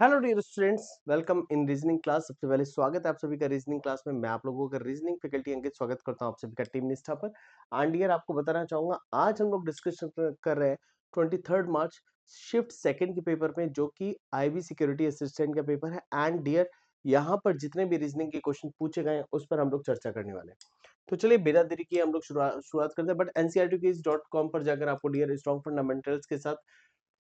Hello dear students, welcome in reasoning class. सबसे पहले स्वागत है आप सभी का रीजनिंग क्लास में। मैं आप लोगों का रीजनिंग फैकल्टी अंकित स्वागत करता हूं आप सभी का टीम निष्ठा पर। एंड डियर आपको बताना चाहूंगा, आज हम लोग डिस्कशन कर रहे हैं 23 मार्च शिफ्ट सेकंड के पेपर में, जो कि आईबी सिक्योरिटी असिस्टेंट का पेपर है। एंड डियर यहाँ पर जितने भी रीजनिंग के क्वेश्चन पूछे गए हैं उस पर हम लोग चर्चा करने वाले हैं। तो चलिए बिना देरी किए हम लोग शुरुआत करते हैं। बट ncrtquiz.com पर जाकर आपको डियर स्ट्रॉन्ग फंडामेंटल्स के साथ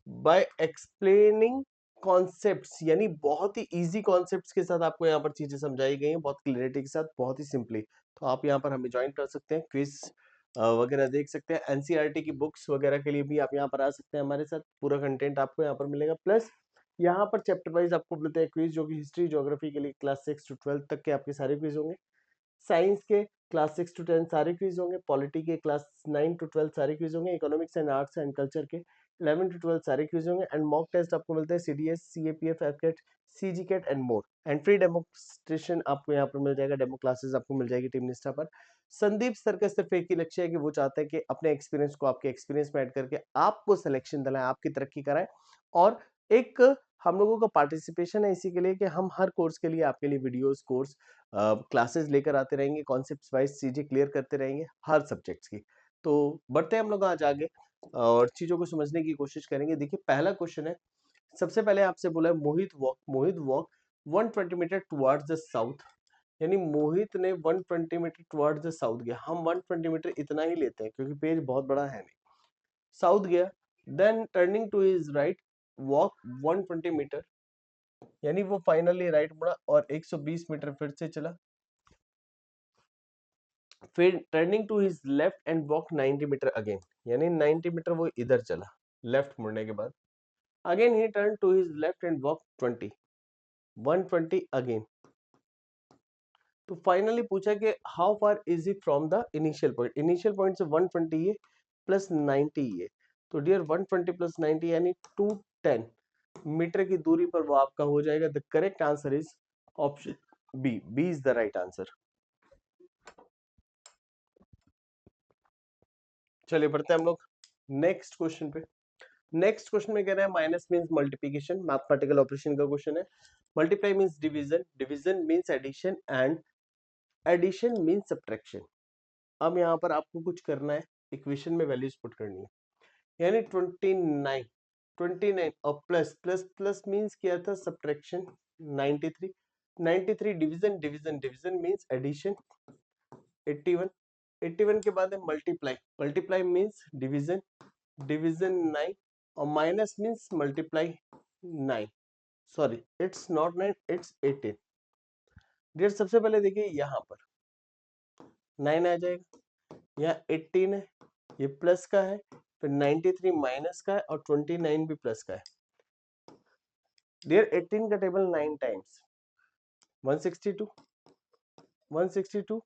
बाय एक्सप्लेनिंग कॉन्सेप्ट्स, यानी बहुत ही इजी कॉन्सेप्ट्स के साथ आपको यहाँ पर चीजें समझाई गई हैं, बहुत क्लियरिटी के साथ, बहुत ही सिंपली। तो आप यहाँ पर हमें ज्वाइन कर सकते हैं, क्विज वगैरह देख सकते हैं। एनसीईआरटी की बुक्स वगैरह के लिए भी आप यहाँ पर आ सकते हैं हमारे साथ। पूरा कंटेंट आपको यहाँ पर मिलेगा, प्लस यहाँ पर चैप्टर वाइज आपको मिलते हैं क्विज, जो कि हिस्ट्री ज्योग्राफी के लिए क्लास 6 to 12 तक के आपके सारे क्विज होंगे। साइंस के क्लास 6 to 10 सारे क्विज होंगे। पॉलिटी के क्लास 9 to 12 सारे क्विज होंगे। Economics and arts and culture के 11 to 12 सारे क्विज होंगे। एंड मॉक टेस्ट आपको मिलते हैं CDS, CAPF, AFCAT, CGCAT and more. And free demonstration आपको यहाँ पर मिल जाएगा, डेमो क्लासेस आपको मिल जाएगी टीम निष्ठा पर। संदीप सर का सिर्फ एक ही लक्ष्य है कि वो चाहते हैं कि अपने एक्सपीरियंस को आपके एक्सपीरियंस में ऐड करके आपको सिलेक्शन दिलाएं, आपकी तरक्की कराएं। और एक हम लोगों का पार्टिसिपेशन है इसी के लिए कि हम हर कोर्स के लिए आपके लिए वीडियोस, कोर्स, क्लासेस लेकर आते रहेंगे, कॉन्सेप्ट्स वाइज चीजें क्लियर करते रहेंगे हर सब्जेक्ट्स की। तो बढ़ते हैं हम लोग आज आगे और चीजों को समझने की कोशिश करेंगे। देखिए पहला क्वेश्चन है, सबसे पहले आपसे बोला है Mohit walk 120 metre towards the south. यानी मोहित ने 120 मीटर टुवर्ड्स द साउथ गया। हम 120 मीटर इतना ही लेते हैं क्योंकि पेज बहुत बड़ा है नहीं। साउथ गया, then turning to his right walk 120 metre, यानी वो फाइनली राइट मुड़ा और 120 मीटर फिर से चला। फिर turning to his left and walk 90 metre again, यानी 90 मीटर वो इधर चला लेफ्ट मुड़ने के बाद। अगेन ही turn to his left and walk 120 again. तो फाइनली पूछा कि how far is he from the initial point से 120 ये प्लस 90 ये। तो डियर 120 प्लस 90 यानी 210 मीटर की दूरी पर वो आपका हो जाएगा। The correct answer is option B is the right answer. चलिए बढ़ते हैं हम लोग नेक्स्ट क्वेश्चन पे। नेक्स्ट क्वेश्चन में कह रहा है minus means multiplication, mathematical operation का क्वेश्चन है। Multiply means division, division means addition and addition means subtraction. अब यहाँ पर आपको कुछ करना है, इक्वेशन में वैल्यूज पुट करनी है। यानी 29 और प्लस प्लस प्लस मींस क्या था, subtraction. 93 93 division division division means addition. 81 81 के बाद है multiply, multiply means division, division 9 और minus means multiply 9। Sorry, it's not 9, it's 18। Dear सबसे पहले देखिए यहाँ पर 9 आ जाएगा, यहाँ 18 है, ये प्लस का है, फिर 93 माइनस का है और 29 भी प्लस का है। डियर 18 का टेबल 9 टाइम्स 162, 162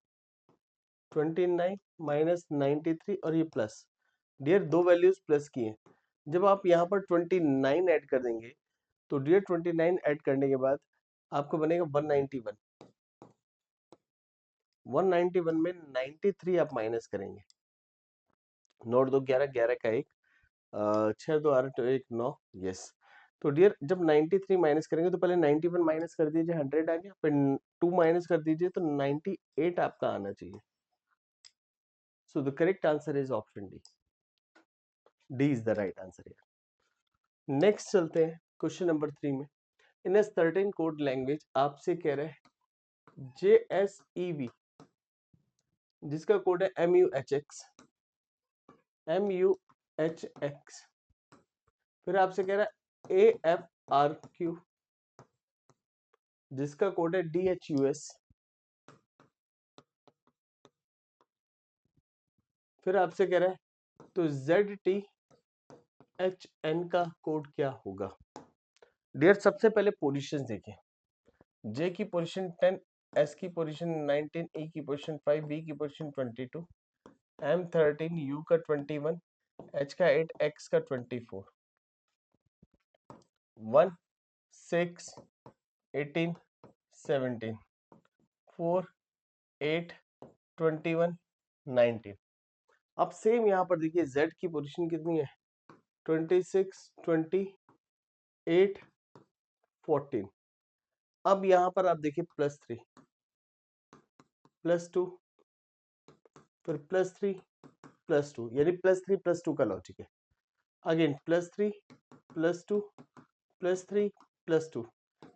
29 माइनस 93 और ये प्लस। डियर दो वैल्यूज प्लस की हैं, जब आप यहाँ पर 29 ऐड कर देंगे तो डियर 29 ऐड करने के बाद आपको बनेगा 191। 191 में 93 आप माइनस करेंगे। नोट दो, 11 11 का एक, 6 2 8 1 9। यस, तो डियर जब 93 माइनस करेंगे तो पहले 91 माइनस कर दीजिए, 100 आ गया। फिर 2 माइनस कर दीजिए तो 98 आपका आना चाहिए। सो the correct answer is option D. D is the right answer. Next चलते हैं क्वेश्चन नंबर 3 में। इन ए सर्टेन कोड लैंग्वेज आपसे कह रहे हैं JSEV, जिसका कोड है MUHX, फिर आपसे कह रहा है AFRQ, जिसका कोड है DHUS, फिर आपसे कह रहा है तो ZTHN का कोड क्या होगा। डियर सबसे पहले पोजीशन देखिए, J की पोजीशन 10, S की पोजीशन 19, E की पोजीशन 5, B की पोजीशन 22, M13, U का 21, H का 8, X का 24। 1 6 18 17 4 8 21 19। अब सेम यहाँ पर देखिए Z की पोजीशन कितनी है, 26 28 14। अब यहाँ पर आप देखिए +3 +2 फिर +3 +2, यानी +3 +2 का लॉजिक है। अगेन +3 +2 +3 +2,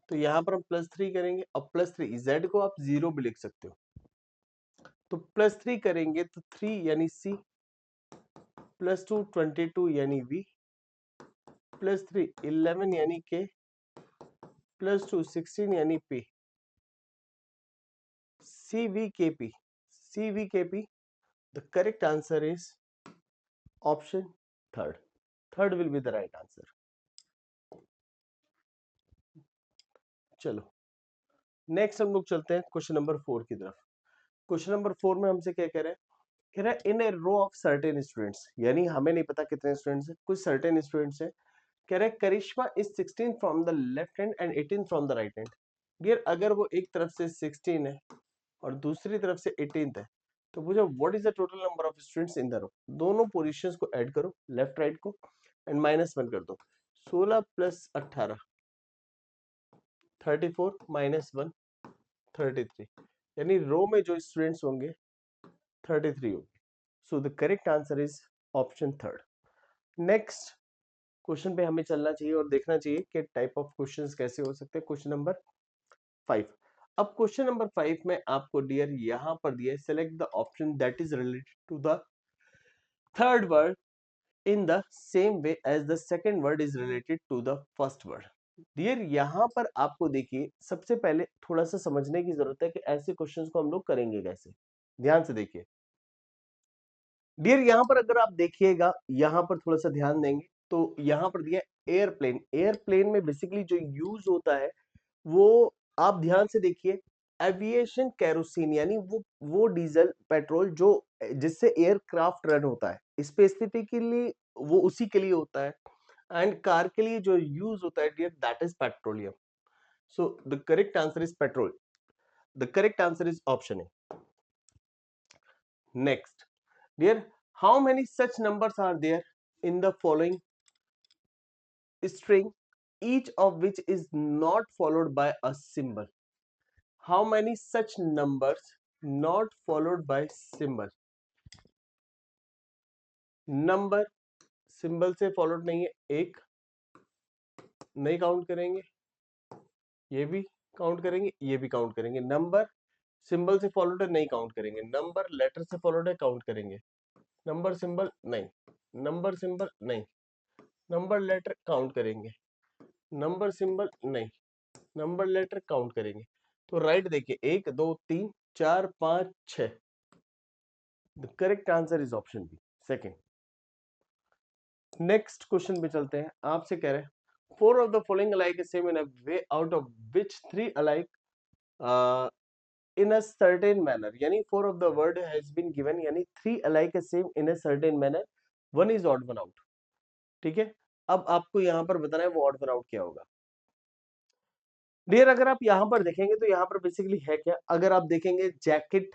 तो यहाँ पर हम +3 करेंगे। अब +3 z को आप 0 भी लिख सकते हो, तो +3 करेंगे तो 3 यानी C, +2 22 यानी V, +3 11 यानी K, +2 16 यानी P, CVKP, CVKP। The correct answer is option third. Third will be the right answer. चलो नेक्स्ट हम लोग चलते हैं क्वेश्चन नंबर 4 की तरफ। क्वेश्चन नंबर 4 में हमसे क्या कह रहा है, कह रहा है इन ए रो ऑफ सर्टेन स्टूडेंट्स, यानी हमें नहीं पता कितने स्टूडेंट्स हैं, कुछ सर्टेन स्टूडेंट्स हैं। कह रहा है Karishma is 16 from the left hand and 18 from the right hand. Dear अगर वो एक तरफ से 16 है और दूसरी तरफ से 18 है, तो पूछो what is the total number of students in the row. दोनों पोजीशंस को ऐड करो, लेफ्ट राइट को, एंड -1 कर दो। 16 + 18 34 -1 33, यानी रो में जो स्टूडेंट्स होंगे 33 होंगे। सो the correct answer is option third. Next question पे हमें चलना चाहिए और देखना चाहिए कि टाइप ऑफ क्वेश्चंस कैसे हो सकते हैं। Question number 5। अब क्वेश्चन नंबर 5 में आपको डियर यहां पर दिया है select the option that is related to the third word in the same way as the second word is related to the first word. Dear यहां पर आपको देखिए सबसे पहले थोड़ा सा समझने की जरूरत है कि ऐसे क्वेश्चंस को हम लोग करेंगे कैसे। ध्यान से देखिए डियर, यहां पर अगर आप देखिएगा, यहां पर थोड़ा सा ध्यान देंगे तो यहां पर दिया एयरप्लेन। एयरप्लेन में बेसिकली जो यूज होता है वो आप ध्यान से देखिए एविएशन कैरोसिन, यानी वो डीजल पेट्रोल जो जिससे एयरक्राफ्ट रन होता है, स्पेसिफिकली वो उसी के लिए होता है। एंड कार के लिए जो यूज होता है dear that is petroleum. So the correct answer is petrol. The correct answer is option A. Next dear, how many such numbers are there in the following string, each of which is not followed by a symbol? How many such numbers not followed by symbol? Number symbol से followed नहीं है, एक नहीं count करेंगे, ये भी count करेंगे, ये भी काउंट करेंगे। नंबर सिंबल से फॉलोड है, नहीं काउंट करेंगे। नंबर लेटर से फॉलोड है, काउंट करेंगे। नंबर सिंबल नहीं, नंबर सिंबल नहीं, नंबर लेटर काउंट करेंगे। नंबर सिंबल नहीं, नंबर लेटर काउंट करेंगे। तो राइट देखिए 1 2 3 4 5 6। The correct answer is option B, second. Next question पे चलते हैं। आपसे कह रहे हैं four of the following alike is same in a way out of which three alike in a certain manner, यानी four of the word has been given, यानी three alike is same in a certain manner, one is odd one out. ठीक है, अब आपको यहां पर बताना है वो ऑड वन आउट क्या होगा। डियर अगर आप यहां पर देखेंगे तो यहां पर बेसिकली है क्या, अगर आप देखेंगे जैकेट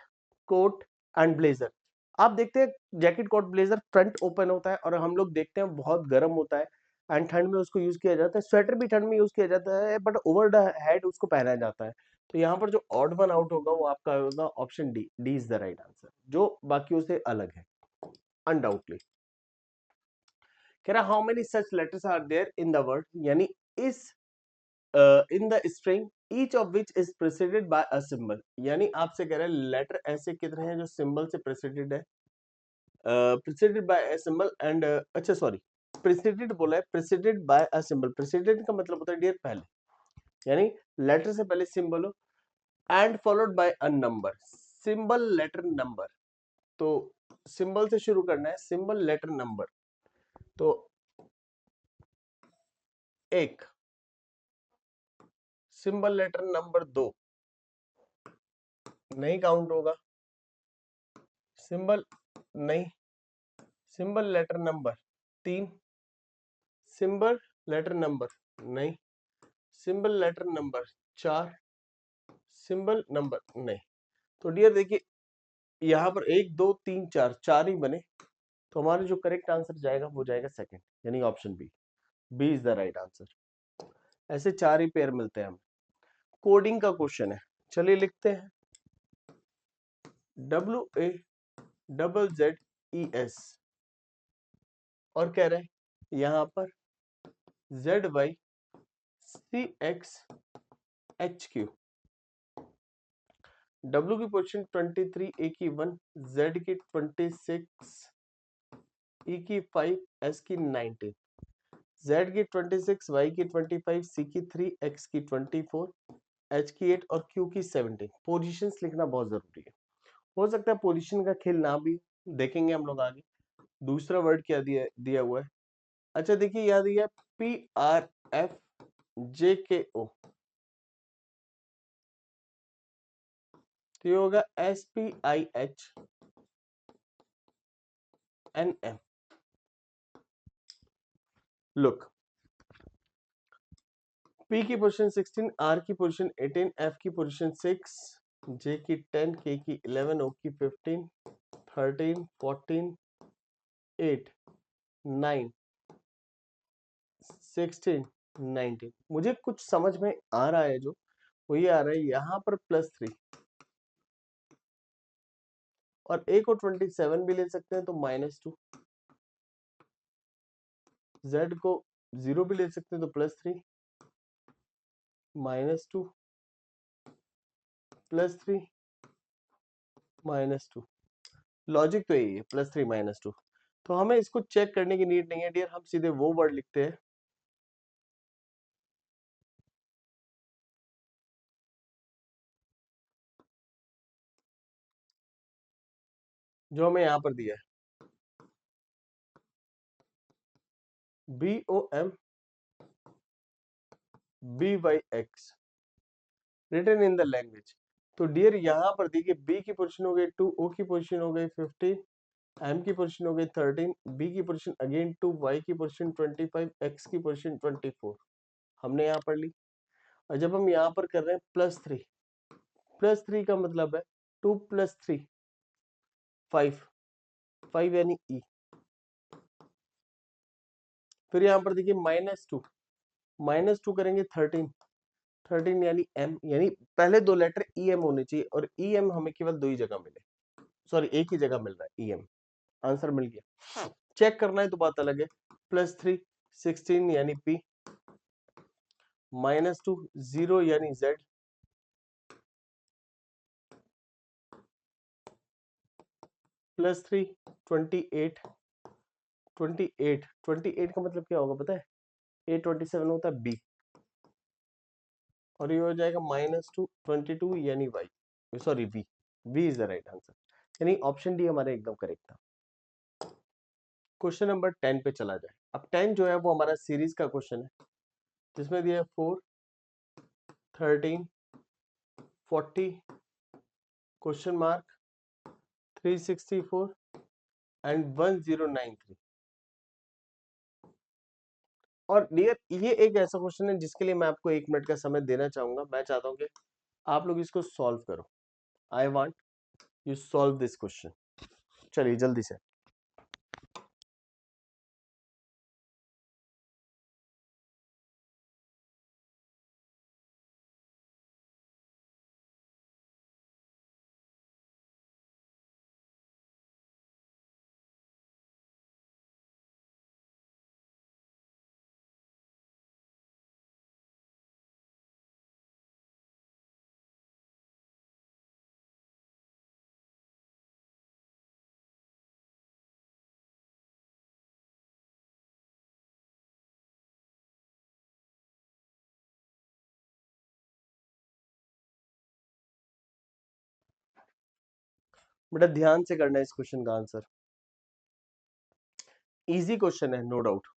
कोट एंड ब्लेजर, आप देखते हैं jacket coat blazer front open होता है और हम लोग देखते हैं बहुत गर्म होता है एंड ठंड में उसको यूज किया जाता है। स्वेटर भी ठंड में यूज किया जाता है बट ओवर द हेड उसको पहना जाता है। तो यहाँ पर जो ऑड वन आउट होगा वो आपका होगा option D. D is the right answer, जो बाकियों से अलग है अनडाउटली। कह रहा how many such letters are there in the word, यानी इस in the string each of which is preceded by a symbol, यानी आपसे कह रहे हैं लेटर ऐसे कितने हैं जो सिंबल से प्रेसिडेड है, preceded by a symbol and अच्छा सॉरी प्रेसिडेड बोला है, preceded by a symbol. Preceded का मतलब होता है डियर पहले, यानी लेटर से पहले सिंबल हो and followed by a number, symbol letter number. तो सिंबल से शुरू करना है, सिंबल लेटर नंबर। तो एक, सिंबल लेटर नंबर 2 नहीं काउंट होगा, सिंबल नहीं, symbol letter number 3, symbol letter number नहीं, symbol letter number 4, symbol number नहीं। तो डियर देखिए यहाँ पर 1 2 3 4 4 ही बने, तो हमारा जो करेक्ट आंसर जाएगा वो जाएगा सेकंड, यानी option B. B is the right answer. ऐसे 4 ही पेयर मिलते हैं हमें। कोडिंग का क्वेश्चन है, चलिए लिखते हैं WAZZES और कह रहे हैं यहां पर ZYCXHQ। W की पोजीशन 23, A की 1, Z की 26, E की 5, S की 19, Z की 26, Y की 25, C की 3, X की 24, H की 8 और Q की 17। पोजीशंस लिखना बहुत जरूरी है। हो सकता है पोजीशन का खेल ना भी, देखेंगे हम लोग आगे। दूसरा वर्ड क्या दिया हुआ है? अच्छा देखिए, याद दिया PRFJKO, तो ये होगा SPIHNM। लुक, P की पोजीशन 16, R की पोजीशन 18, F की पोजीशन 6, J की 10, K की 11, O की 15, 13, 14, 8, 9, 16, 19। मुझे कुछ समझ में आ रहा है, जो वो ये आ रहा है यहाँ पर +3 और A को 27 भी ले सकते हैं तो -2, Z को 0 भी ले सकते हैं तो +3, -2, +3, -2। लॉजिक तो यही है, +3 -2। तो हमें इसको चेक करने की नीड नहीं है डियर, हम सीधे वो वर्ड लिखते हैं जो हमें यहाँ पर दिया है, BOMBYX written in the language. तो डियर यहाँ पर देखिए, B की पोजीशन हो गई 2, O की पोजीशन हो गई 15, M की पोजीशन हो गई 13, B की पोजीशन अगेन 2, Y की पोजीशन 25, X की पोजीशन 24 हमने यहाँ पर ली। और जब हम यहाँ पर कर रहे हैं +3 का मतलब है 2 + 3 5, 5 यानी E। फिर यहाँ पर देखिए -2 करेंगे 13, 13 यानी M, यानी पहले दो लेटर EM होने चाहिए और EM हमें केवल दो ही जगह मिले, सॉरी एक ही जगह मिल रहा है EM। आंसर मिल गया। चेक करना है तो बात अलग है। +3 16 यानी P, -2 0 यानी Z, +3 28, 28 का मतलब क्या होगा पता है? A27 होता है B और ये हो जाएगा -2 22 यानी Y, sorry V। V is the right answer, यानी ऑप्शन डी हमारा एकदम करेक्ट था। क्वेश्चन नंबर 10 पे चला जाए। अब 10 जो है वो हमारा सीरीज का क्वेश्चन है, जिसमें दिया है 4, 13, 40, क्वेश्चन मार्क 364 एंड 1093। और डियर ये एक ऐसा क्वेश्चन है जिसके लिए मैं आपको 1 मिनट का समय देना चाहूंगा। मैं चाहता हूं कि आप लोग इसको सॉल्व करो। I want you solve this question. चलिए जल्दी से। बेटा ध्यान से करना है इस क्वेश्चन का आंसर। इजी क्वेश्चन है, नो डाउट।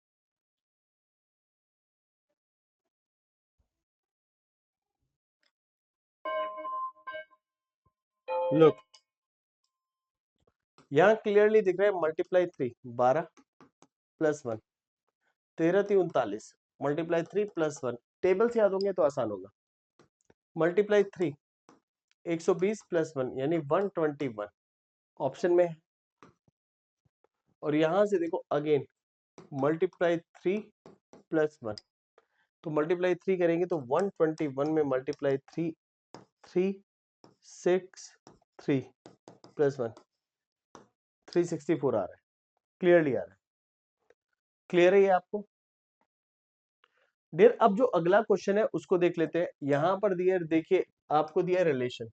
लुक, यहाँ क्लियरली दिख रहा है मल्टीप्लाई 3 12 +1 13 3 39, मल्टीप्लाई 3 +1। टेबल से याद होंगे तो आसान होगा। मल्टीप्लाई 3 120 +1 यानी 121 ऑप्शन में है। और यहां से देखो अगेन मल्टीप्लाई 3 +1, तो मल्टीप्लाई 3 करेंगे तो 121 में मल्टीप्लाई 3 3 6 3 प्लस 1 364 आ रहा है, क्लियरली आ रहा है। क्लियर है ये आपको डियर? अब जो अगला क्वेश्चन है उसको देख लेते हैं। यहां पर दिया देखिए, आपको दिया रिलेशन,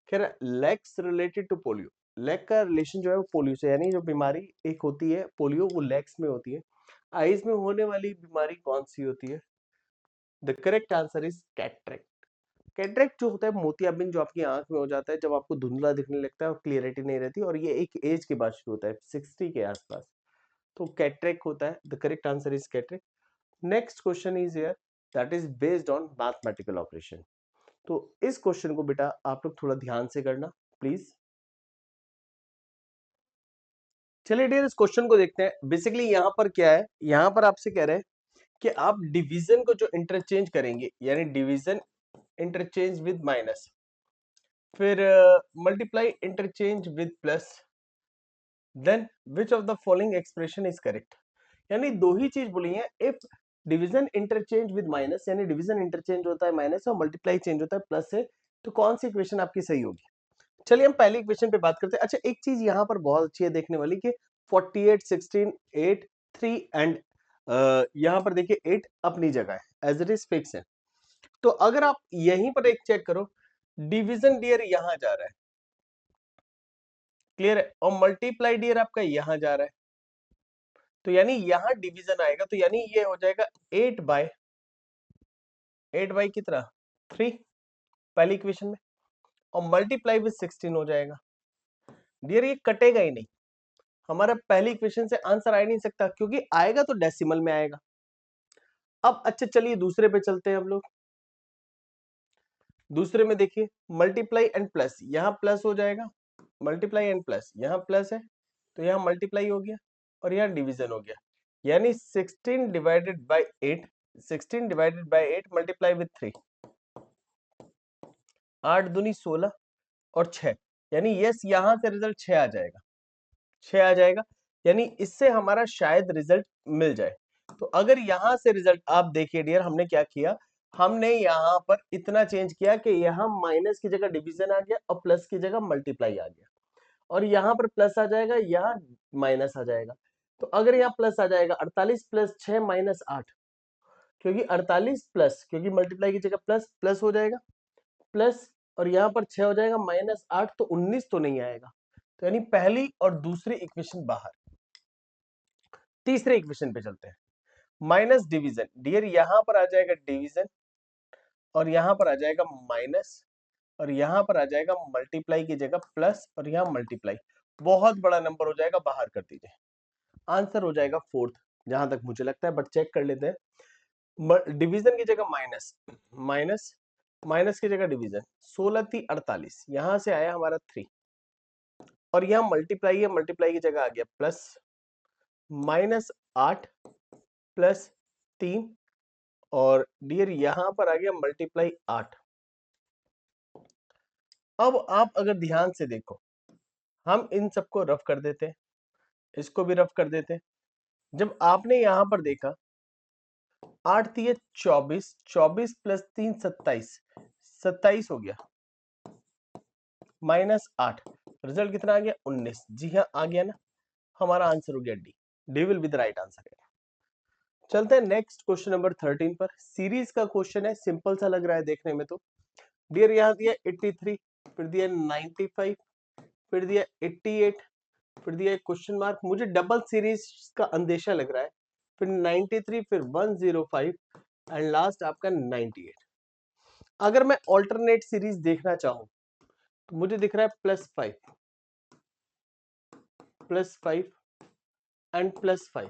कह रहा है legs related to polio. Leg का रिलेशन जो है वो पोलियो से, यानी जो बीमारी एक होती है पोलियो वो लेग्स में होती है। आईज में होने वाली बीमारी कौन सी होती है? The correct answer is cataract. Cataract जो होता है मोतियाबिंद जो आपकी आंख में हो जाता है जब आपको धुंधला दिखने लगता है और क्लियरिटी नहीं रहती, और ये एक एज के बाद शुरू होता है 60 के आसपास, तो कैटरेक्ट होता है। The correct answer is cataract. Next question is here, that is based on mathematical operation. तो इस क्वेश्चन को बेटा आप लोग थोड़ा ध्यान से करना प्लीज। चलिए डियर इस क्वेश्चन को देखते हैं। बेसिकली यहाँ पर क्या है, यहाँ पर आपसे कह रहे हैं कि आप डिवीजन को जो इंटरचेंज करेंगे, यानी डिवीजन इंटरचेंज विद माइनस, फिर multiply interchange with plus, then which of the following expression is correct. यानी दो ही चीज बोली है। If division interchange with minus, यानी डिवीजन इंटरचेंज होता है माइनस और मल्टीप्लाई चेंज होता है प्लस से, तो कौन सी इक्वेशन आपकी सही होगी? चलिए हम पहली इक्वेशन पे बात करते हैं। अच्छा एक चीज यहाँ पर बहुत अच्छी है देखने वाली कि 48 16 8 3 एंड यहाँ पर देखिए 8 अपनी जगह है, एज इट इज फिक्स है। तो अगर आप यहीं पर एक चेक करो, डिवीजन डियर यहाँ जा रहा है, क्लियर है, और मल्टीप्लाई डियर आपका यहाँ जा रहा है, तो यानी यहाँ डिवीजन आएगा, तो यानी ये हो जाएगा 8 बाई कितना 3 पहली इक्वेशन में, और मल्टीप्लाई विद 16 हो जाएगा। डियर ये कटेगा ही नहीं, हमारा पहली इक्वेशन से आंसर आ ही नहीं सकता, क्योंकि आएगा तो डेसिमल में आएगा। अब अच्छा चलिए दूसरे पे चलते हैं हम लोग। दूसरे में देखिए मल्टीप्लाई एंड प्लस, यहाँ प्लस हो जाएगा, मल्टीप्लाई एंड प्लस, यहाँ प्लस है तो यहाँ मल्टीप्लाई हो गया और यहाँ डिवीजन हो गया, यानी 16 divided by 8, 16 divided by 8 multiply with 3, 8 दूनी 16 और 6, यानी यस यहां से रिजल्ट 6 आ जाएगा, 6 आ जाएगा, यानी इससे हमारा शायद रिजल्ट मिल जाए। तो अगर यहां से रिजल्ट आप देखिए डियर, हमने क्या किया, हमने यहां पर इतना चेंज किया कि यहां माइनस की जगह डिवीजन आ गया और प्लस की जगह मल्टीप्लाई आ गया, और यहां पर प्लस आ जाएगा, यहाँ माइनस आ जाएगा। तो अगर यहाँ प्लस आ जाएगा 48 प्लस 6 माइनस 8, क्योंकि 48 प्लस, क्योंकि मल्टीप्लाई की जगह प्लस प्लस हो जाएगा, प्लस और यहाँ पर 6 हो जाएगा माइनस 8, तो 19 तो नहीं आएगा, तो यानी पहली और दूसरी इक्वेशन बाहर। तीसरे इक्वेशन पे चलते हैं, माइनस डिवीजन, डियर यहां पर आ जाएगा डिवीजन और यहां पर आ जाएगा माइनस, और यहां पर आ जाएगा मल्टीप्लाई की जगह प्लस और यहाँ मल्टीप्लाई, बहुत बड़ा नंबर हो जाएगा, बाहर कर दीजिए, आंसर हो जाएगा फोर्थ, जहां तक मुझे लगता है, बट चेक कर लेते हैं। डिवीजन की जगह माइनस, माइनस माइनस की जगह डिवीजन, 16 थी 48, यहां से आया हमारा 3, और यहाँ मल्टीप्लाई है, मल्टीप्लाई की जगह आ गया प्लस, -8 प्लस 3, और डियर यहां पर आ गया मल्टीप्लाई 8। अब आप अगर ध्यान से देखो, हम इन सबको रफ कर देते हैं, इसको भी रफ कर देते हैं। जब आपने यहां पर देखा 8 थी 24, 24 प्लस 3 27, 27 हो गया, -8, रिजल्ट कितना आ गया 19, जी हाँ आ गया ना, हमारा आंसर हो गया D, D will be the right answer. चलते हैं नेक्स्ट क्वेश्चन नंबर 13 पर। सीरीज का क्वेश्चन है, सिंपल सा लग रहा है देखने में तो। डियर यहाँ दिया 83, फिर दिया 95, फिर दिया 88, फिर दिया क्वेश्चन मार्क, मुझे डबल सीरीज का अंदेशा लग रहा है, फिर 93, फिर 105 एंड लास्ट आपका 98। अगर मैं ऑल्टरनेट सीरीज देखना चाहूं तो मुझे दिख रहा है +5 एंड +5,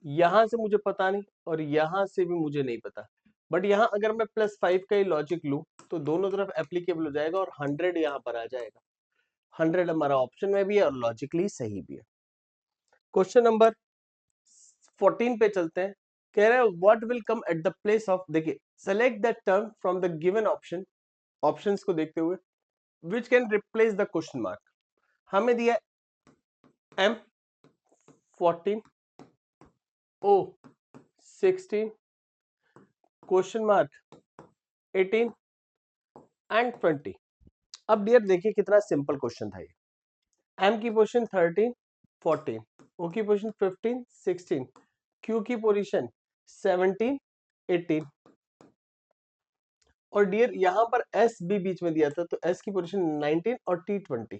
यहां से मुझे पता नहीं और यहां से भी मुझे नहीं पता, बट यहां अगर मैं +5 का ही लॉजिक लूं तो दोनों तरफ एप्लीकेबल हो जाएगा और 100 यहां पर आ जाएगा, 100 हमारा ऑप्शन में भी है और लॉजिकली सही भी है। क्वेश्चन नंबर 14 पे चलते हैं, कह रहा है what will come at the place of, देखिए select the term from the given option, options को देखते हुए, which can replace the question mark. हमें दिया M14 O 16, question mark 18 and 20। अब डियर देखिए कितना सिंपल क्वेश्चन था ये। m की पोजीशन 13, 14, o की पोजीशन 15, 16, q की पोजीशन 17, 18 और डियर यहां पर s भी बीच में दिया था, तो s की पोजीशन 19 और t 20।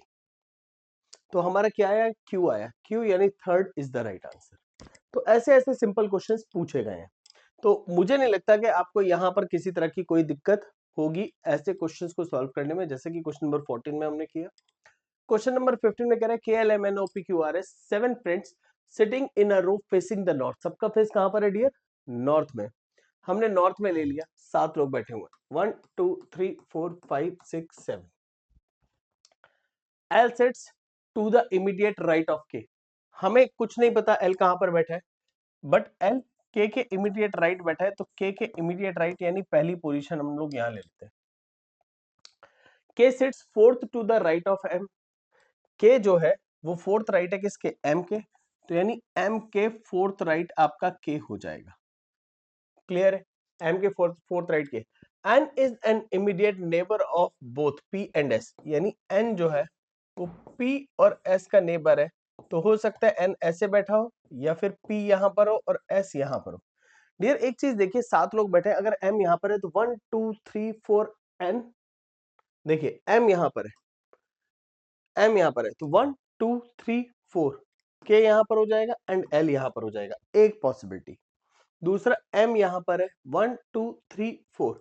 तो हमारा क्या आया, q आया, q यानी third is the right answer. तो ऐसे ऐसे सिंपल क्वेश्चंस पूछे गए हैं, तो मुझे नहीं लगता कि आपको यहाँ पर किसी तरह की कोई दिक्कत होगी ऐसे क्वेश्चंस को सॉल्व करने में, जैसे कि क्वेश्चन नंबर 14 में हमने किया। क्वेश्चन नंबर 15 में कह रहा है KLMNOPQRS 7 friends sitting in a row facing the north. सबका फेस कहां पर है डियर, नॉर्थ में। हमने नॉर्थ में ले लिया, 7 लोग बैठे हुए, 1 2 3 4 5 6 7। L sits to the immediate right of K। हमें कुछ नहीं पता L कहां पर बैठा है, बट L K के इमीडिएट राइट बैठा है, तो K के इमीडिएट राइट यानी पहली पोजीशन हम लोग यहां ले लेते हैं। K sits fourth to the right of M। K जो है वो फोर्थ राइट है किसके, M के, तो यानी M के फोर्थ राइट आपका K हो जाएगा। क्लियर है, M के फोर्थ राइट के। N is an immediate neighbour of both P and S, यानी N जो है वो P और S का नेबर है, तो हो सकता है N ऐसे बैठा हो या फिर P यहां पर हो और S यहां पर हो। डियर एक चीज देखिए, 7 लोग बैठे हैं, अगर M यहां पर है तो 1 2 3 4 N, देखिए M यहां पर है, M यहां पर है, तो 1 2 3 4 K यहां पर हो जाएगा एंड L यहां पर हो जाएगा, एक पॉसिबिलिटी। दूसरा M यहां पर है, 1 2 3 4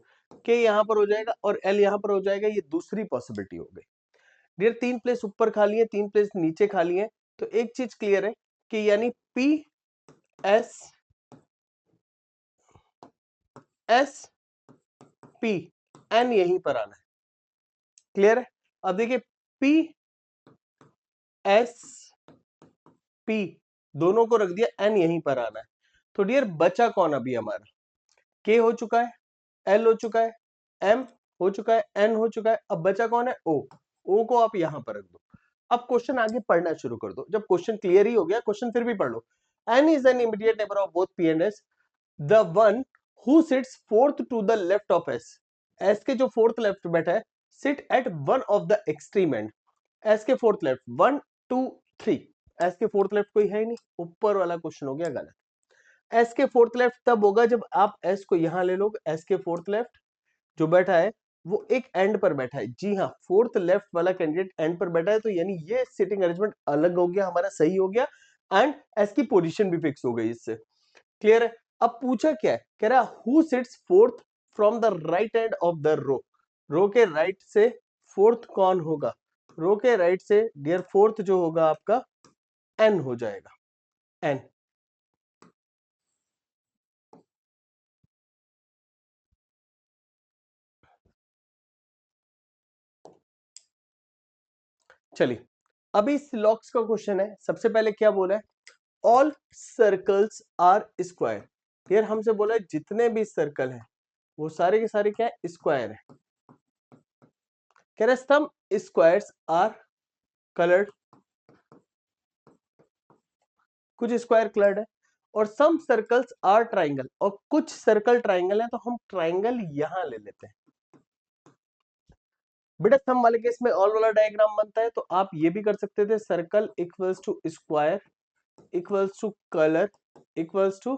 K यहां पर हो जाएगा और L यहां पर हो जाएगा, ये दूसरी पॉसिबिलिटी हो गई। डियर 3 प्लेस ऊपर खाली है, 3 प्लेस नीचे खाली है, तो एक चीज क्लियर है कि यानी P S S P N यहीं पर आना है। क्लियर है, अब देखिए P S P दोनों को रख दिया, N यहीं पर आना है, तो डियर बचा कौन अभी हमारा, K हो चुका है, L हो चुका है, M हो चुका है, N हो चुका है, अब बचा कौन है, O। O को आप यहां पर रख दो। अब क्वेश्चन आगे पढ़ना शुरू कर दो, जब क्वेश्चन क्लियर ही हो गया, क्वेश्चन फिर भी पढ़ लो। N is an immediate neighbor of both P and S, the one who sits fourth to the left of S। S के जो फोर्थ लेफ्ट बैठा है, sit at one of the extreme end। S के fourth left 1 2 3, S के fourth left कोई है ही नहीं, ऊपर वाला क्वेश्चन हो गया गलत। S के फोर्थ लेफ्ट तब होगा जब आप S को यहां ले लो, S के फोर्थ लेफ्ट जो बैठा है वो एक एंड पर बैठा है। जी हाँ, फोर्थ लेफ्ट वाला कैंडिडेट एंड पर बैठा है, तो यानी ये सिटिंग अरेंजमेंट अलग हो गया हमारा, सही हो गया एंड एस की पोजीशन भी फिक्स हो गई इससे। क्लियर है, अब पूछा क्या है, कह रहा who sits fourth from the right end of the row. Row के राइट से फोर्थ कौन होगा, रो के राइट से डियर फोर्थ जो होगा आपका एन हो जाएगा, एन। चलिए अभी सिलॉक्स का क्वेश्चन है, सबसे पहले क्या बोला है, ऑल सर्कल्स आर स्क्वायर। फिर हमसे बोला है जितने भी सर्कल हैं वो सारे के सारे क्या है, स्क्वायर है। कह रहे सम स्क्वायर्स आर कलर्ड, कुछ स्क्वायर कलर्ड है, और सम सर्कल्स आर ट्राइंगल, और कुछ सर्कल ट्राइंगल है, तो हम ट्राइंगल यहां ले लेते हैं। बेटा सम वाले केस में ऑल वाला डायग्राम बनता है, तो आप ये भी कर सकते थे, circle equals to square equals to colour equals to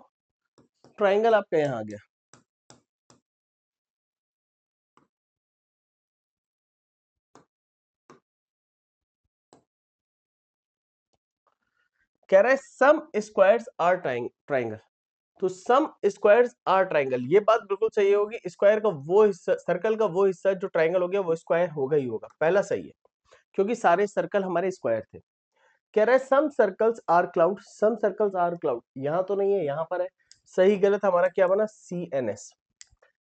triangle, आपका यहां आ गया। कह रहा है सम स्क्वायर्स आर ट्राइंगल, तो सम स्क्वायर्स आर ट्राइंगल, ये बात बिल्कुल सही होगी। स्क्वायर का वो हिस्सा, सर्कल का वो हिस्सा जो ट्राइंगल हो गया वो स्क्वायर होगा ही होगा, पहला सही है, क्योंकि सारे सर्कल हमारे स्क्वायर थे। कह रहा है some circles are cloud, some circles are cloud, यहां तो नहीं है, यहां पर है, सही गलत हमारा क्या बना, CNS।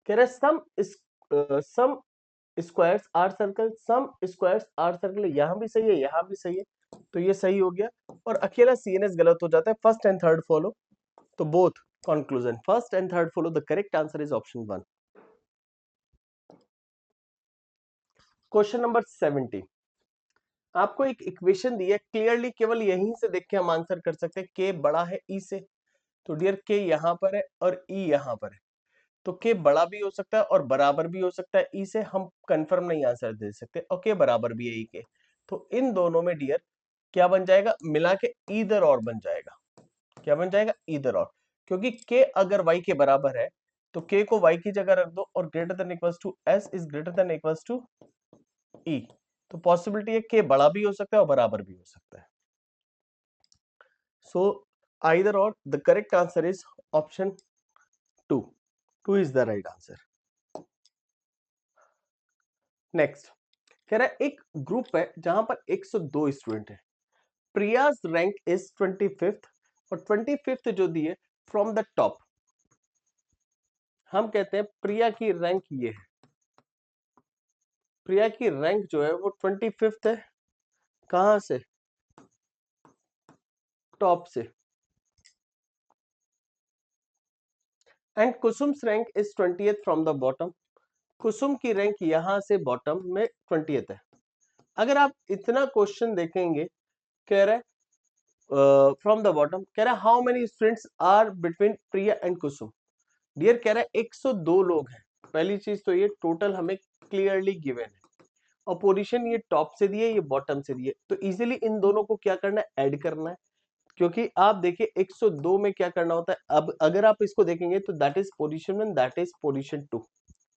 कह रहा है some squares are circle, some squares are circle, यहां भी सही है, यहां भी सही है, तो ये सही हो गया, और अकेला CNS गलत हो जाता है। फर्स्ट एंड थर्ड फॉलो, तो both conclusion first and third follow, the correct answer is option 1। Question number 70, आपको एक इक्वेशन दी है, क्लियरली केवल यहीं से देख के हम आंसर कर सकते हैं, के बड़ा है ई से, तो डियर के यहाँ पर है और ई यहाँ पर है, तो के बड़ा भी हो सकता है और बराबर भी हो सकता है। ई से हम कंफर्म नहीं आंसर दे सकते, और के बराबर भी है ई के। तो इन दोनों में डियर क्या बन जाएगा, मिला के ईदर और बन जाएगा। क्या बन जाएगा, ईदर और। क्योंकि के अगर y के बराबर है तो k को y की जगह रख दो और greater than equals to s is greater than equals to e। तो पॉसिबिलिटी है k बड़ा भी हो सकता है और बराबर भी हो सकता है। सो आइदर और the correct answer is option 2। 2 is the right answer. Next कह रहा है एक ग्रुप है जहां पर 102 स्टूडेंट है। प्रियाज रैंक इज 25th और 25th जो दी है फ्रॉम द टॉप। हम कहते हैं प्रिया की रैंक ये है, प्रिया की रैंक जो है वो 25th है। कहां से, टॉप से। And Kusum's rank is 20th from the bottom. Kusum की रैंक यहां से बॉटम में 20th है। अगर आप इतना क्वेश्चन देखेंगे, कह रहा है फ्रॉम द बॉटम, कह रहा है how many students are between Priya and Kusum. Dear कह रहा है 102 लोग हैं। पहली चीज तो ये टोटल हमें क्लियरली गिवन है, और पोजीशन ये टॉप से दिए, ये बॉटम से दिए, तो इजीली इन दोनों को क्या करना है, ऐड करना है। क्योंकि आप देखिए 102 में क्या करना होता है, अब अगर आप इसको देखेंगे तो that is position 1, that is position 2,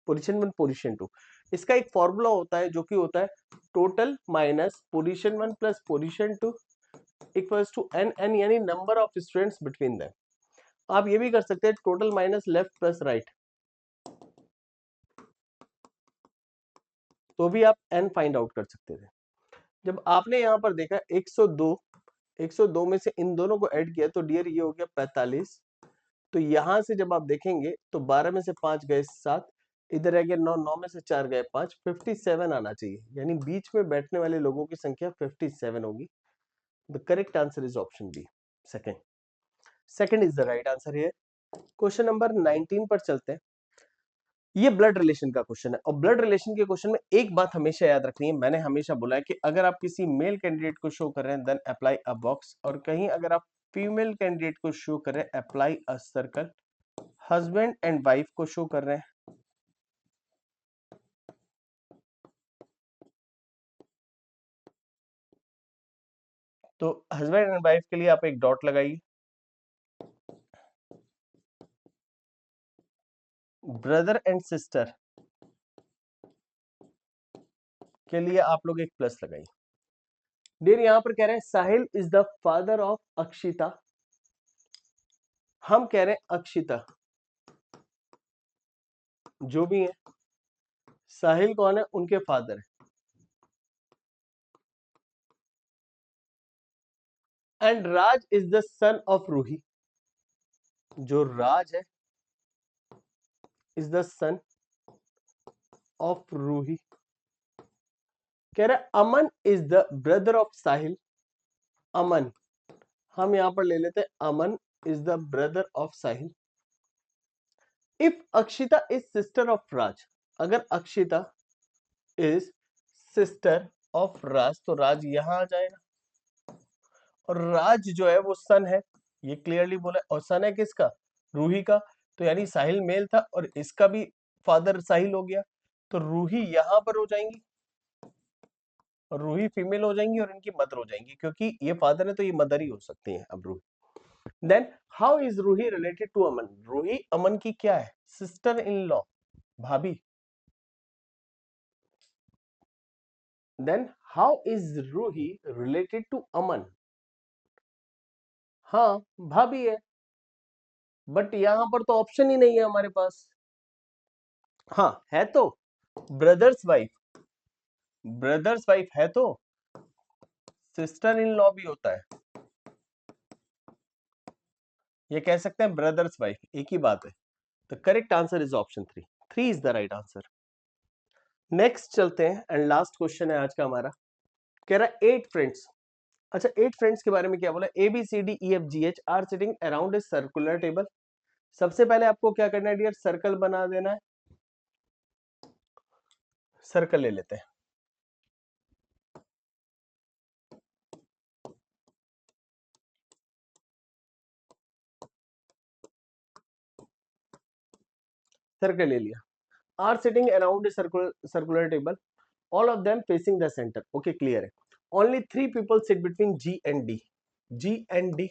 position 1 position 2। इसका एक फॉर्मूला होता है जो कि होता है total minus position 1 plus position 2 equals to N, N यानी number of students between them. आप ये भी कर सकते हैं total minus left plus right, तो भी आप एन फाइंड आउट कर सकते थे। जब आपने यहां पर देखा 102, 102 में से इन दोनों को ऐड किया तो डियर ये हो गया 45। तो यहां से जब आप देखेंगे तो 12 में से 5 गए 7, इधर आ गया 9, 9 में से 4 गए 5, 57 आना चाहिए, यानी बीच में बैठने वाले लोगों की संख्या 57 होगी। The correct answer is option B, second. Second is the right answer here. Question number 19 पर चलते हैं। ये ब्लड रिलेशन का क्वेश्चन है, और ब्लड रिलेशन के क्वेश्चन में एक बात हमेशा याद रखनी है, मैंने हमेशा बोला है कि अगर आप किसी मेल कैंडिडेट को शो कर रहे हैं देन अप्लाई अ बॉक्स, और कहीं अगर आप फीमेल कैंडिडेट को शो कर रहे हैं apply a circle, husband and wife को शो कर रहे हैं तो हस्बैंड एंड वाइफ के लिए आप एक डॉट लगाइए, ब्रदर एंड सिस्टर के लिए आप लोग एक प्लस लगाइए। डियर यहां पर कह रहे हैं Sahil is the father of Akshita. हम कह रहे हैं अक्षिता जो भी है, साहिल कौन है, उनके फादर है। And Raj is the son of Ruhi. जो राज है is the son of Ruhi. कह रहा है Aman is the brother of Sahil. Aman, हम यहां पर ले लेते हैं Aman is the brother of Sahil. If Akshita is sister of Raj, अगर Akshita is sister of Raj तो राज यहां आ जाएगा, और राज जो है वो सन है, ये क्लियरली बोला है, और सन है किसका, रूही का। तो यानी साहिल मेल था और इसका भी फादर साहिल हो गया, तो रूही यहां पर हो जाएंगी और रूही फीमेल हो जाएंगी और इनकी मदर हो जाएंगी, क्योंकि ये फादर है तो ये मदर ही हो सकती है अब Ruhi. Then how is Ruhi related to Aman, Ruhi Aman की क्या है, सिस्टर इन लॉ, भाभी। Then how is Ruhi related to Aman, हाँ भाभी है, बट यहां पर तो ऑप्शन ही नहीं है हमारे पास। हाँ है तो, ब्रदर्स वाइफ, ब्रदर्स वाइफ है तो सिस्टर इन लॉ भी होता है, ये कह सकते हैं ब्रदर्स वाइफ, एक ही बात है। The correct answer is option 3, 3 is the right answer. Next चलते हैं एंड लास्ट क्वेश्चन है आज का हमारा। कह रहा है 8 फ्रेंड्स। अच्छा 8 फ्रेंड्स के बारे में क्या बोला, A B C D E F G H are sitting around a circular table. सबसे पहले आपको क्या करना है डियर, सर्कल बना देना है। सर्कल ले लेते हैं। सर्कल ले लिया, are sitting around circular table, all of them facing the centre, okay clear है। Only 3 people sit between G and D, G and D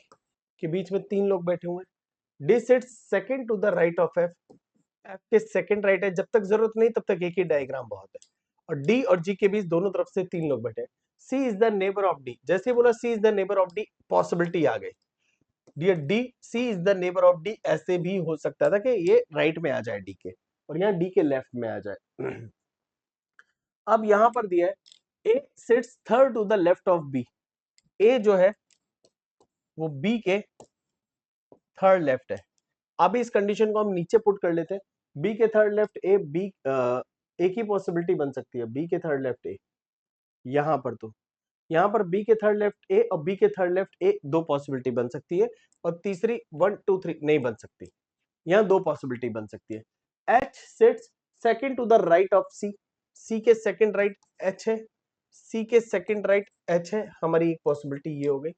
के बीच में 3 लोग बैठे हुए हैं। D sits second to the right of F, F के second right है, जब तक जरूरत नहीं तब तक एक ही डायग्राम बहुत है। और डी और जी के बीच दोनों तरफ से 3 लोग बैठे हैं। C is the neighbour of D, जैसे ही बोला C is the neighbour of D, possibility आ गई, dear D C is the neighbour of D, ऐसे भी हो सकता था कि ये राइट में आ जाए डी के, और यहाँ डी के लेफ्ट में आ जाए। अब यहां पर दिया है A sits third to the left of B, A जो है वो बी के थर्ड लेफ्ट है। अब इस कंडीशन को हम नीचे पुट कर लेते हैं, बी के थर्ड लेफ्ट ए, बी एक ही पॉसिबिलिटी बन सकती है, बी के थर्ड लेफ्ट ए, यहां पर तो यहां पर बी के थर्ड लेफ्ट ए और बी के थर्ड लेफ्ट ए दो पॉसिबिलिटी बन सकती है, और तीसरी 1 2 3 नहीं बन सकती, यहां दो पॉसिबिलिटी बन सकती है। H sits second to the right of C, C के सेकंड राइट एच है, सी के सेकंड राइट एच है, हमारी एक पॉसिबिलिटी ये हो गई।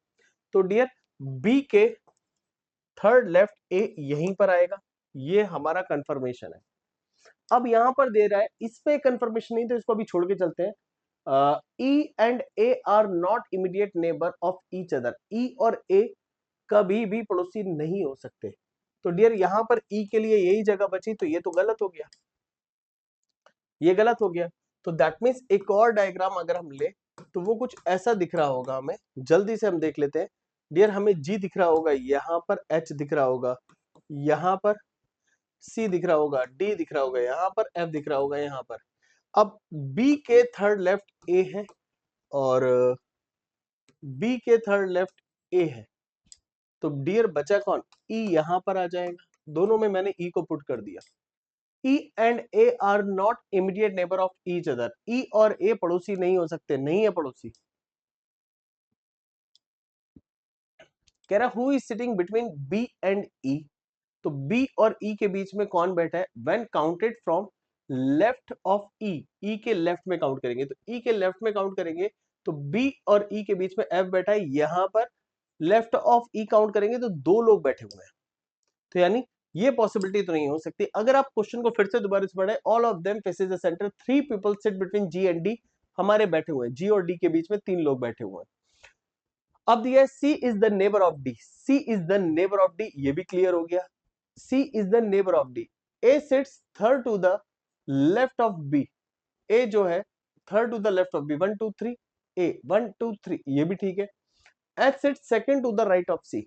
तो डियर बी के थर्ड लेफ्ट ए यहीं पर आएगा, ये हमारा कंफर्मेशन है। अब यहां पर दे रहा है, इस पे कंफर्मेशन नहीं तो इसको अभी छोड़ के चलते हैं। E and A are not immediate neighbour of each other, E और ए कभी भी पड़ोसी नहीं हो सकते। तो डियर यहां पर ई के लिए यही जगह बची, तो ये तो गलत हो गया, ये गलत हो गया। तो दैट मीन्स एक और डायग्राम अगर हम ले तो वो कुछ ऐसा दिख रहा होगा हमें, जल्दी से हम देख लेते हैं। डियर हमें जी दिख रहा होगा, यहाँ पर एच दिख रहा होगा, यहाँ पर सी दिख रहा होगा, डी दिख रहा होगा, यहाँ पर एफ दिख रहा होगा, यहाँ पर। अब बी के थर्ड लेफ्ट ए है और बी के थर्ड लेफ्ट ए है, तो डियर बचा कौन, ई यहां पर आ जाएगा, दोनों में मैंने ई को पुट कर दिया। E and A are not immediate neighbour of each other, E और ए पड़ोसी नहीं हो सकते, नहीं है पड़ोसी। कह रहा who is sitting between B and E, तो बी और ई के बीच में कौन बैठा है, when counted from left of E, E के लेफ्ट में काउंट करेंगे, तो ई के लेफ्ट में काउंट करेंगे तो बी और ई के बीच में एफ बैठा है, यहां पर लेफ्ट ऑफ ई काउंट करेंगे तो दो लोग बैठे हुए हैं, तो यानी ये पॉसिबिलिटी तो नहीं हो सकती। अगर आप क्वेश्चन को फिर से दोबारा से पढ़े, all of them faces the centre, 3 people sit between G and D, हमारे बैठे हुए हैं, जी और डी के बीच में 3 लोग बैठे हुए हैं। अब दिया है C is the neighbour of D, C is the neighbour of D, ये भी क्लियर हो गया, C is the neighbour of D. A sits third to the left of B, A जो है third to the left of B, 1 2 3 A, 1 2 3, ये भी ठीक है। H sits second to the right of C,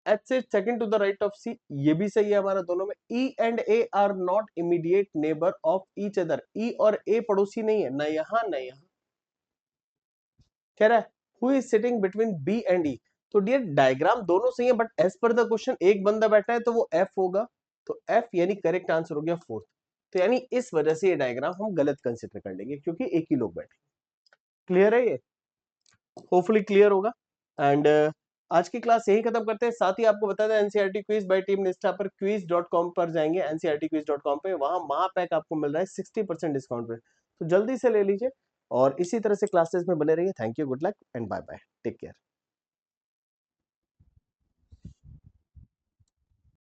H से second to the right of सी, ये भी सही है हमारा दोनों में। E and A are not immediate neighbour of each other, E और ए पड़ोसी नहीं है, ना यहां ना यहां। कह रहा है who is sitting between B and E, तो डियर डायग्राम दोनों सही है, but as per the question एक बंदा बैठा है तो वो एफ होगा, तो एफ यानी करेक्ट आंसर हो गया फोर्थ। तो यानी इस वजह से ये डायग्राम हम गलत कंसिडर कर लेंगे, क्योंकि एक ही लोग बैठे। क्लियर है ये, होपफुली क्लियर होगा। एंड आज की क्लास यही खत्म करते हैं। साथ ही आपको बता दें एनसीईआरटी क्विज बाय टीम निष्ठा पर quiz.com पर जाएंगे, ncrtquiz.com पे, वहां महापैक आपको मिल रहा है 60% डिस्काउंट पे, तो जल्दी से ले लीजिए और इसी तरह से क्लासेस में बने रहिए। Thank you, good luck and bye bye, take care.